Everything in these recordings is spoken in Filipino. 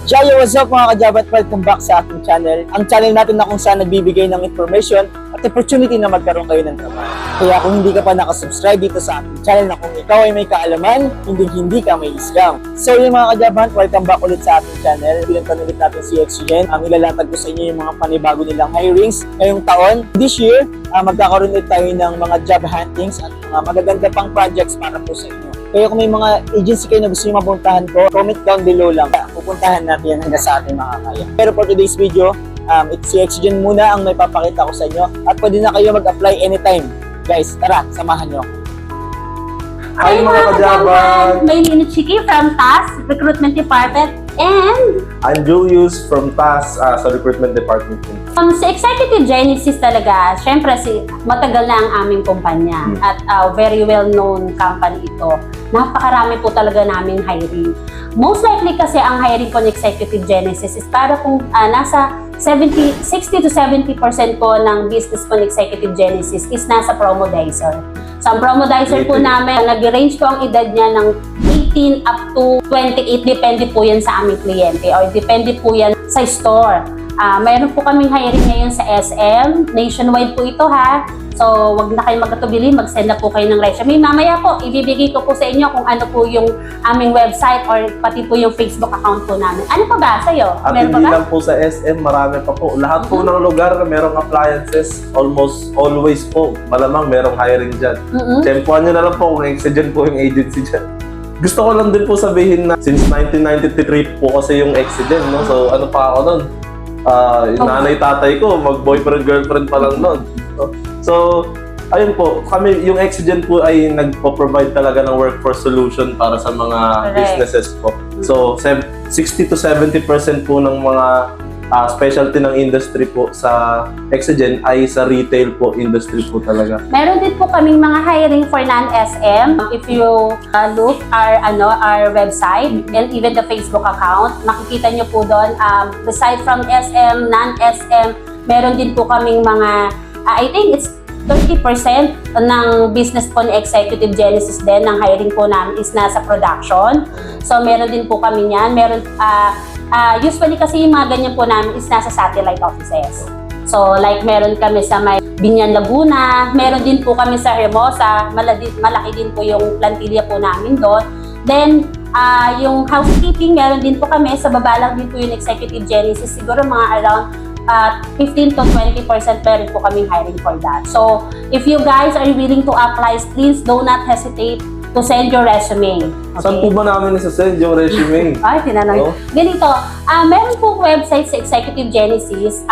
Jaya, what's up mga kajabat? Welcome back sa ating channel. Ang channel natin na kung saan nagbibigay ng information at opportunity na magkaroon kayo ng trabaho. Kaya kung hindi ka pa nakasubscribe dito sa ating channel na kung ikaw ay may kaalaman, hindi ka may scam. So yung mga kajabat, welcome back ulit sa ating channel. Pinuntan ulit natin si Exogen. Ilalatag ko sa inyo yung mga panibago nilang hirings ngayong taon. This year, magkakaroon ulit tayo ng mga job huntings at mga magaganda pang projects para po sa inyo. Kaya kung may mga agency kayo na gusto nyo mapuntahan ko, comment down below lang. Pupuntahan natin yan hanggang sa ating makakaya. Pero for today's video, si Exogen muna ang may papakita ko sa inyo. At pwede na kayo mag-apply anytime. Guys, tara, samahan nyo. Hi mga kajabat! My name is Chiki from TAS Recruitment Department and I'm Julius from TAS sa Recruitment Department. sa Executive Genesis talaga, syempre matagal na ang aming kumpanya at very well-known company ito. Napakarami po talaga naming hiring. Most likely kasi ang hiring po ng Executive Genesis is para kung nasa 60 to 70% po ng business po ng Executive Genesis is nasa promodizer. So ang promodizer po namin, nag-range po ang edad niya ng 18 up to 28, depende po yan sa aming kliyente or depende po yan sa store. Mayroon po kaming hiring ngayon sa SM, nationwide po ito ha. So, wag na kayo magkatubili, mag-send na po kayo ng resume. Mamaya po, ibibigay ko po sa inyo kung ano po yung aming website or pati po yung Facebook account po namin. Ano pa ba sa'yo? At Meron hindi pa ba? lang po sa SM, marami pa po. Lahat po ng lugar merong appliances, almost always po. Malamang merong hiring dyan. Tempuan nyo na lang po kung Exogen po yung agency dyan. Gusto ko lang din po sabihin na since 1993 po kasi yung Exogen, no? So ano pa ako nun? Yung nanay-tatay ko, mag-boyfriend-girlfriend pa lang nun. So, ayun po, kami, yung Exogen po ay nagpo-provide talaga ng workforce solution para sa mga businesses po. So, 60 to 70% po ng mga specialty ng industry po sa Exogen ay sa retail po industry po talaga. Meron din po kaming mga hiring for non-SM. If you look our website and even the Facebook account, makikita nyo po doon, aside from SM, non-SM, meron din po kaming mga, I think it's 30% ng business po ni Executive Genesis din, ng hiring po namin is nasa production. So meron din po kami niyan. Meron, usually kasi yung mga ganyan po namin is nasa satellite offices. So like meron kami sa may Binyan, Laguna, meron din po kami sa Hermosa, malaki din po yung plantilla po namin doon. Then yung housekeeping, meron din po kami, sa baba lang din po yung Executive Genesis, siguro mga around 15 to 20% meron po kaming hiring for that. So if you guys are willing to apply, please do not hesitate to send your resume. Okay? Saan po ba namin isa-send yung resume? Ay, tinanong. Ganito, meron po website sa Executive Genesis.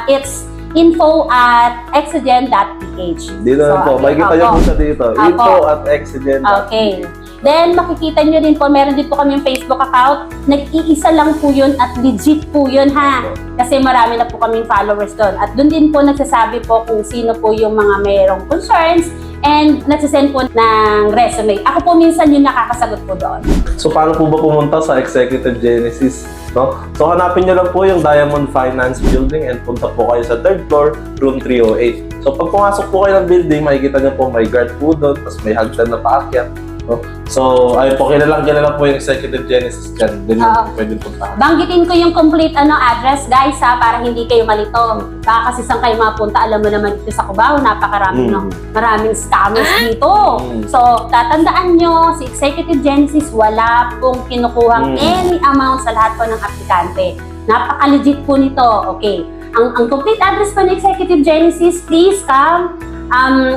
It's info@exogen.ph. Dito na po, makikita nyo po siya dito. Info@exogen. Okay. Then, makikita nyo din po, meron din po kami yung Facebook account. Nag-iisa lang po yun at legit po yun ha. Kasi marami na po kaming followers doon. At doon din po nagsasabi po kung sino po yung mga mayroong concerns and nagsasend po ng resume. Ako po minsan yung nakakasagot po doon. So paano po ba pumunta sa Executive Genesis? No? So hanapin nyo lang po yung Diamond Finance Building and punta po kayo sa 3rd floor, room 308. So pag pumasok po kayo ng building, makikita nyo po may guard po doon, tapos may hagdan na paakyat. No? So ayun po, kilala po yung Executive Genesis dyan. Doon yung pwede puntahan. Banggitin ko yung complete address guys ha, para hindi kayo malito. Baka kasi saan kayo mapunta, alam mo naman dito sa Cubao, napakaraming maraming scammers dito. So tatandaan nyo, si Executive Genesis wala pong kinukuhang any amount sa lahat po ng aplikante. Napaka-legit po nito. Okay. Ang complete address po ng Executive Genesis, please come.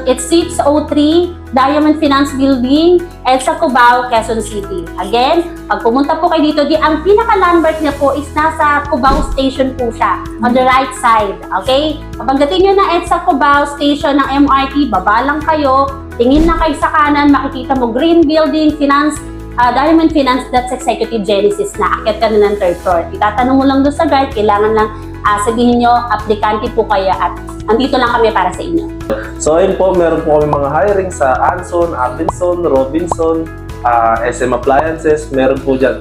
It's 603 Diamond Finance Building, EDSA Cubao, Quezon City. Again, pag pumunta po kayo dito, ang pinaka-landmark niya po is nasa Cubao Station po siya, on the right side. Okay? Kapag dating nyo na EDSA Cubao Station ng MRT, baba lang kayo, tingin na kayo sa kanan, makikita mo Green Building, Finance, Diamond Finance, that's Executive Genesis na. Akyat ka na ng 3rd floor. Itatanong mo lang doon sa guard, kailangan lang sabihin nyo, aplikante po kayo at andito lang kami para sa inyo. So ayun po, meron po kami mga hiring sa Anson, Atinson, Robinson, SM Appliances, meron po dyan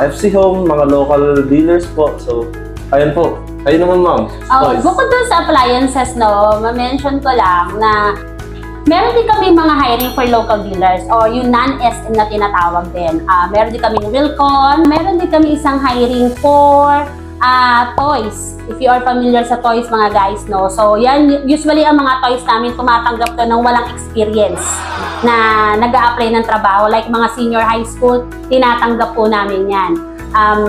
FC Home, mga local dealers po. So ayun po, ayun naman ma'am. Bukod dun sa appliances, no, ma-mention ko lang na Meron din kami mga hiring for local dealers or yung non-SM na tinatawag din. Meron din kami Wilcon. Meron din kami isang hiring for toys. If you are familiar sa toys mga guys, no? So yan, usually ang mga toys namin tumatanggap to ng walang experience na nag-a-apply ng trabaho. Like mga senior high school, tinatanggap po namin yan.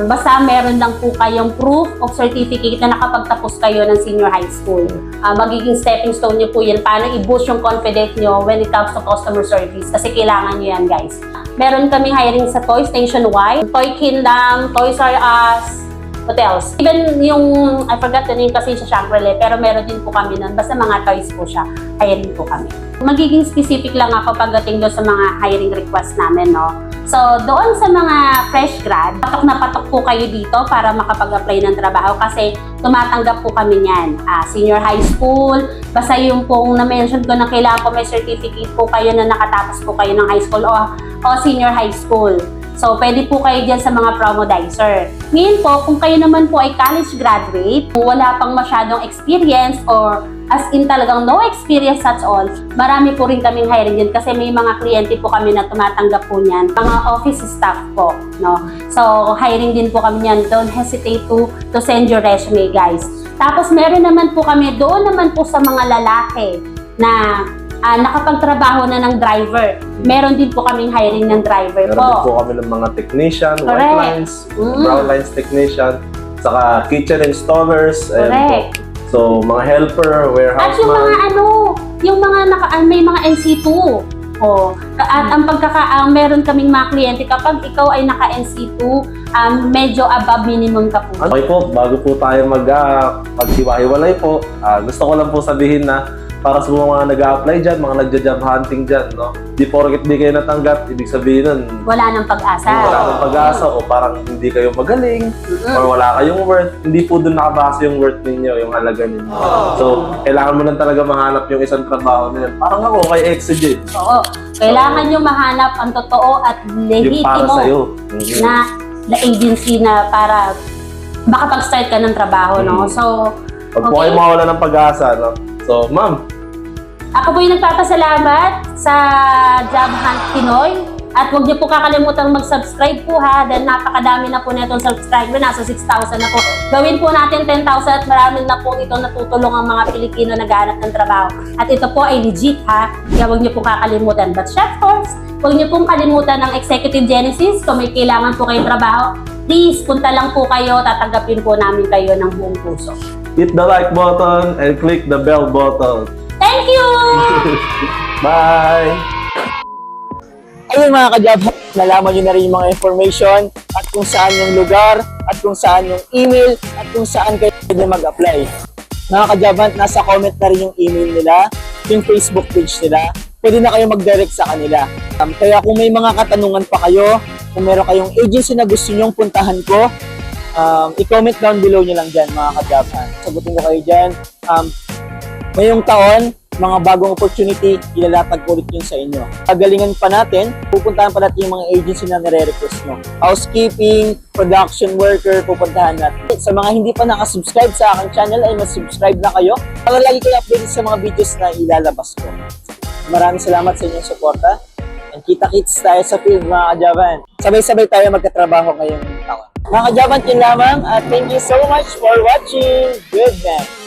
Basta meron lang po kayong proof of certificate na nakapagtapos kayo ng senior high school. Magiging stepping stone nyo po yan paano i-boost yung confidence nyo when it comes to customer service kasi kailangan nyo yan guys. Meron kami hiring sa toys nationwide, Toy Kingdom, Toys R Us, what else? Even yung, I forgot the name kasi sa Shangri-La, pero meron din po kami nun. Basta mga toys po siya, hiring po kami. Magiging specific lang ako pagdating doon sa mga hiring request namin, no? So, doon sa mga fresh grad, patok na patok po kayo dito para makapag-apply ng trabaho kasi tumatanggap po kami niyan. Senior high school, basta yung pong na-mention ko na kailangan po may certificate po kayo na nakatapos po kayo ng high school o senior high school. So, pwede po kayo dyan sa mga promodizer. Ngayon po, kung kayo naman po ay college graduate, kung wala pang masyadong experience or as in talagang no experience at all, marami po rin kaming hiring din kasi may mga kliyente po kami na tumatanggap po niyan. Mga office staff po, no? So, hiring din po kami niyan. Don't hesitate to send your resume, guys. Tapos, meron naman po kami, doon naman po sa mga lalaki na nakapagtrabaho na ng driver. Meron din po kaming hiring ng driver Meron po. din po kami ng mga technician, Correct. white lines, brown lines technician, saka kitchen installers, and Correct. so mga helper, warehouse At yung mga man. yung mga may mga NC2. At ang meron kaming mga kliyente kapag ikaw ay naka-NC2, medyo above minimum ka po. Okay po, bago po tayo maghiwa-hiwalay po, gusto ko lang po sabihin na para sa mga nag-a-apply dyan, mga nagja-job hunting dyan, no? Di porket di kayo natanggap, ibig sabihin nun, Wala nang pag-asa. wala kang pag-asa o parang hindi kayo magaling or wala kayong worth. Hindi po doon nakabase yung worth ninyo, yung halaga ninyo. So, kailangan mo lang talaga mahanap yung isang trabaho nila. Parang ako kay Exigent. Oo. Kailangan nyo mahanap ang totoo at Yung para legitimo sa'yo. na agency na para makapag-start ka ng trabaho, no? So, Pag po kayo mawala ng pag-asa, no? So, ma'am, ako po yung nagpapasalamat sa Job Hunt Pinoy. At huwag niyo po kakalimutan mag-subscribe po ha dahil napakadami na po netong subscriber. Nasa 6,000 na po. Gawin po natin 10,000 at marami na po itong natutulong ang mga Pilipino na naghahanap ng trabaho. At ito po ay legit ha. Kaya huwag niyo po kakalimutan. But chef course, huwag niyo pong kalimutan ng Executive Genesis. Kung may kailangan po kayong trabaho, please punta lang po kayo. Tatanggapin po namin kayo ng buong puso. hit the like button and click the bell button. Thank you! Bye! Ayun mga ka-job, nalaman nyo na rin yung mga information at kung saan yung lugar at kung saan yung email at kung saan kayo pwede mag-apply. Mga ka-job, nasa comment na rin yung email nila, yung Facebook page nila, pwede na kayo mag-direct sa kanila. Kaya kung may mga katanungan pa kayo, kung meron kayong agency na gusto nyong puntahan ko, i-comment down below nyo lang dyan mga ka-job. Sagutin ko kayo dyan. Ngayong taon, mga bagong opportunity, ilalatag ko ulit yun sa inyo. Pagalingan pa natin, pupuntahan pa natin yung mga agency na nire-request mo. Housekeeping, production worker, pupuntahan natin. Sa mga hindi pa nakasubscribe sa aking channel, ay mas-subscribe na kayo para lagi kayo updated sa mga videos na ilalabas ko. Maraming salamat sa inyong suporta. And kita-kits tayo sa field mga ka-Javan. Sabay-sabay tayo magkatrabaho ngayong taon. Mga ka-Javan, yun lamang at thank you so much for watching. Good night!